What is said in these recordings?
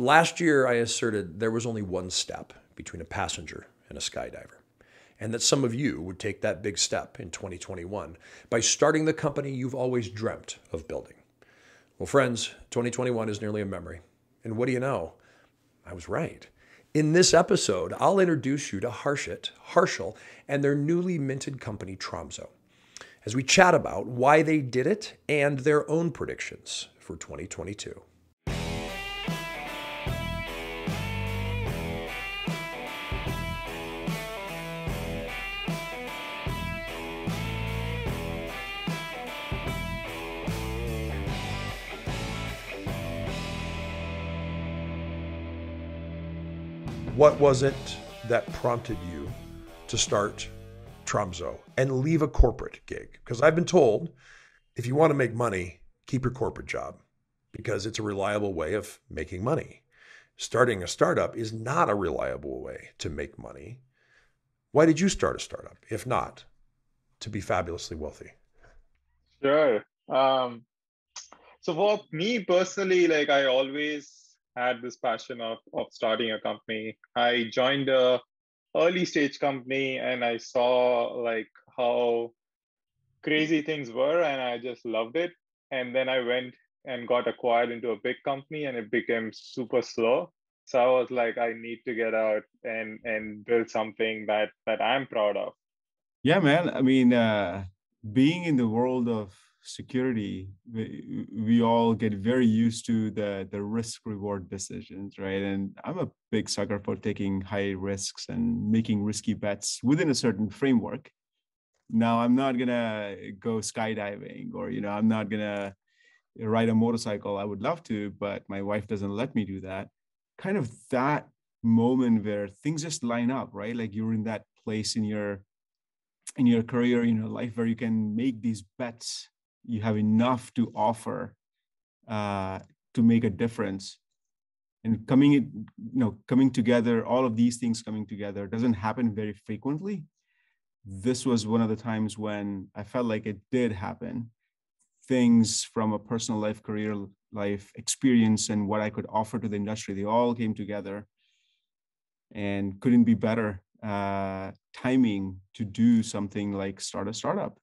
Last year, I asserted there was only one step between a passenger and a skydiver, and that some of you would take that big step in 2021 by starting the company you've always dreamt of building. Well, friends, 2021 is nearly a memory. And what do you know? I was right. In this episode, I'll introduce you to Harshit, Harshil, and their newly minted company, Tromzo, as we chat about why they did it and their own predictions for 2022. What was it that prompted you to start Tromzo and leave a corporate gig? Because I've been told if you want to make money, keep your corporate job because it's a reliable way of making money. Starting a startup is not a reliable way to make money. Why did you start a startup, if not to be fabulously wealthy? Sure. So for me personally, like I always had this passion of starting a company. I joined a early stage company and I saw like how crazy things were and I just loved it. And then I went and got acquired into a big company and it became super slow. So I was like, I need to get out and build something that I'm proud of. Yeah, man. I mean, being in the world of security, we all get very used to the risk reward decisions, right? And I'm a big sucker for taking high risks and making risky bets within a certain framework. Now, I'm not gonna go skydiving, or I'm not gonna ride a motorcycle. I would love to, but my wife doesn't let me do that. Kind of that moment where things just line up, right? Like you're in that place in your career, in your life, where you can make these bets. You have enough to offer to make a difference. And coming together, all of these things coming together doesn't happen very frequently. This was one of the times when I felt like it did happen. Things from a personal life, career life experience, and what I could offer to the industry, they all came together and couldn't be better timing to do something like start a startup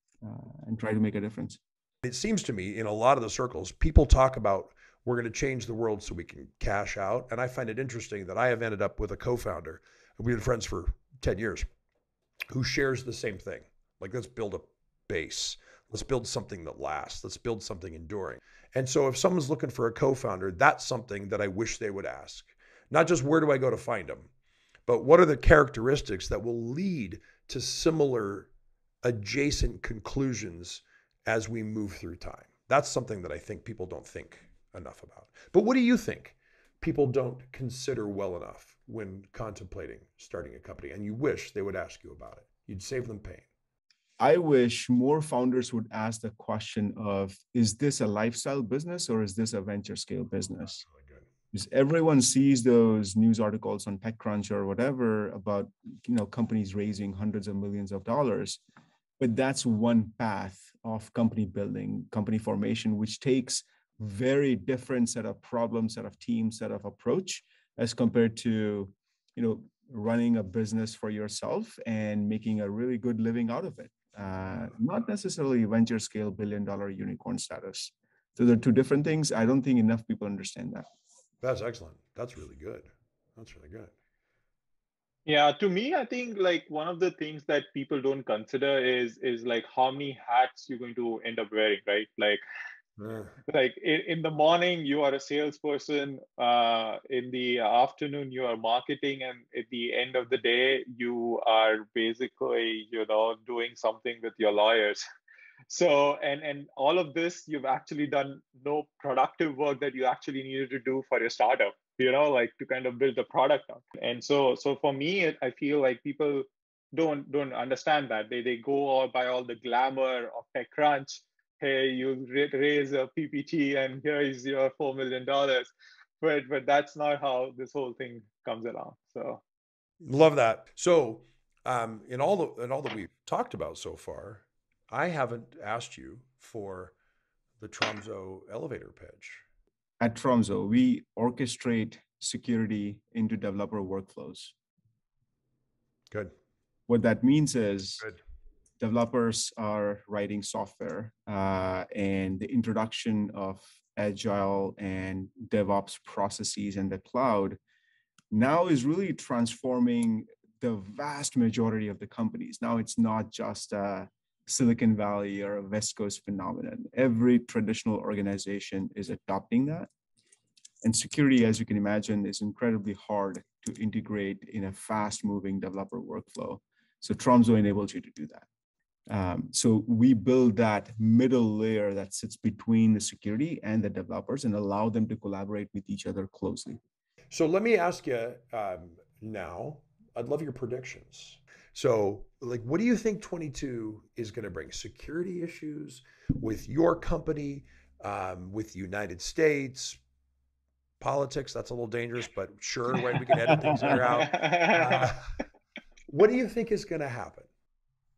and try to make a difference. It seems to me in a lot of the circles, people talk about we're going to change the world so we can cash out. And I find it interesting that I have ended up with a co-founder. We've been friends for 10 years who shares the same thing. Like, let's build a base. Let's build something that lasts. Let's build something enduring. And so if someone's looking for a co-founder, that's something that I wish they would ask. Not just where do I go to find them, but what are the characteristics that will lead to similar adjacent conclusions as we move through time? That's something that I think people don't think enough about. But what do you think people don't consider well enough when contemplating starting a company and you wish they would ask you about it? You'd save them pain. I wish more founders would ask the question of, is this a lifestyle business or is this a venture scale business? Really good. Because everyone sees those news articles on TechCrunch or whatever about companies raising hundreds of millions of dollars. But that's one path of company building, company formation, which takes very different set of problems, set of teams, set of approach as compared to, running a business for yourself and making a really good living out of it. Not necessarily venture scale billion-dollar unicorn status. So they're two different things. I don't think enough people understand that. That's excellent. That's really good. That's really good. Yeah, to me, I think like one of the things that people don't consider is like how many hats you're going to end up wearing, right? Yeah. Like in the morning you are a salesperson, in the afternoon you are marketing, and at the end of the day you are basically doing something with your lawyers. So and all of this, you've actually done no productive work that you actually needed to do for your startup, like to kind of build the product up. And so for me, I feel like people don't understand that. They go all by all the glamour of TechCrunch. Hey, you raise a PPT and here is your $4 million. But that's not how this whole thing comes along. So Love that. So in all that we've talked about so far, I haven't asked you for the Tromzo elevator pitch. At Tromzo, we orchestrate security into developer workflows. Good. What that means is Good. developers are writing software, and the introduction of agile and DevOps processes in the cloud now is really transforming the vast majority of the companies. Now it's not just a Silicon Valley or a West Coast phenomenon. Every traditional organization is adopting that. And security, as you can imagine, is incredibly hard to integrate in a fast-moving developer workflow. So Tromzo enables you to do that. So we build that middle layer that sits between the security and the developers and allow them to collaborate with each other closely. So let me ask you now, I'd love your predictions. So like, what do you think 22 is going to bring? Security issues with your company, with the United States, politics? That's a little dangerous, but sure, right? We can edit things that are out. What do you think is going to happen?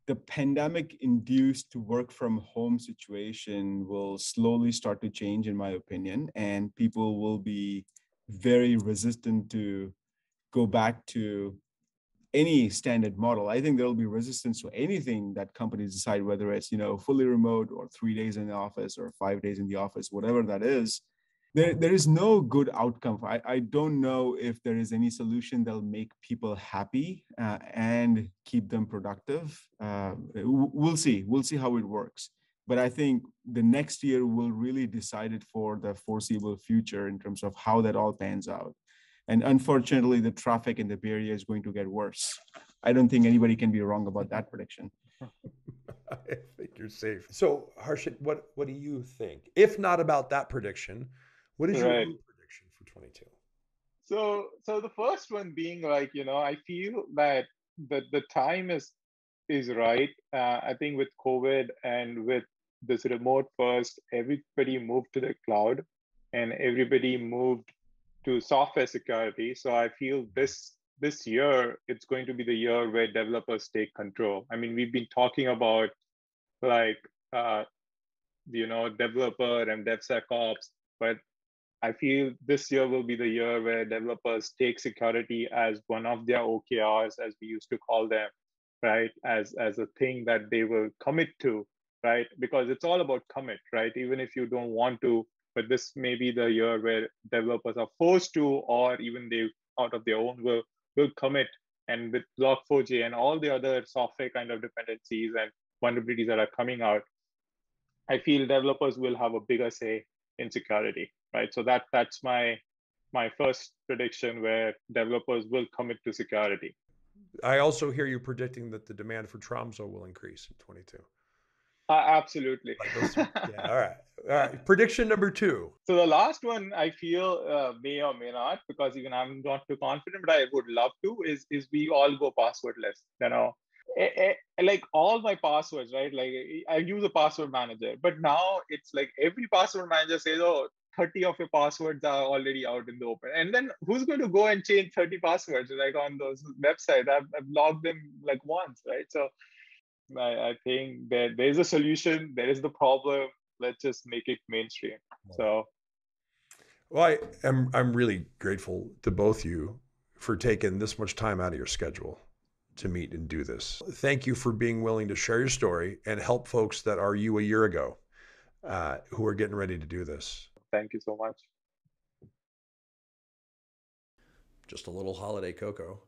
The pandemic-induced work from home situation will slowly start to change, in my opinion, and people will be very resistant to go back to any standard model. I think there'll be resistance to anything that companies decide, whether it's, fully remote or 3 days in the office or 5 days in the office, whatever that is. There is no good outcome. I don't know if there is any solution that'll make people happy and keep them productive. We'll see. We'll see how it works. But I think the next year will really decide it for the foreseeable future in terms of how that all pans out. And unfortunately, the traffic in the Bay Area is going to get worse. I don't think anybody can be wrong about that prediction. I think you're safe. So Harshit, what do you think? If not about that prediction, what is your own prediction for 22? So the first one being like, I feel that the time is right. I think with COVID and with this remote first, everybody moved to the cloud and everybody moved to software security. So I feel this year, it's going to be the year where developers take control. I mean, we've been talking about like, developer and DevSecOps, but I feel this year will be the year where developers take security as one of their OKRs, as we used to call them, right? As a thing that they will commit to, right? Because it's all about commit, right? Even if you don't want to, but this may be the year where developers are forced to, or even they out of their own will commit. And with Log4j and all the other software kind of dependencies and vulnerabilities that are coming out, I feel developers will have a bigger say in security, right? So that's my first prediction, where developers will commit to security. I also hear you predicting that the demand for Tromzo will increase in 22. Absolutely. Yeah, all right. Prediction number 2. So the last one, I feel may or may not, because even I'm not too confident, but I would love to, is we all go passwordless. Like all my passwords, right? Like I use a password manager, but now it's like every password manager says, oh, 30 of your passwords are already out in the open. And then who's going to go and change 30 passwords like on those websites? I've logged them like once, right? So I think that there's a solution, there is the problem. Let's just make it mainstream. So, well, I'm really grateful to both you for taking this much time out of your schedule to meet and do this. Thank you for being willing to share your story and help folks that are you a year ago who are getting ready to do this. Thank you so much. Just a little holiday cocoa.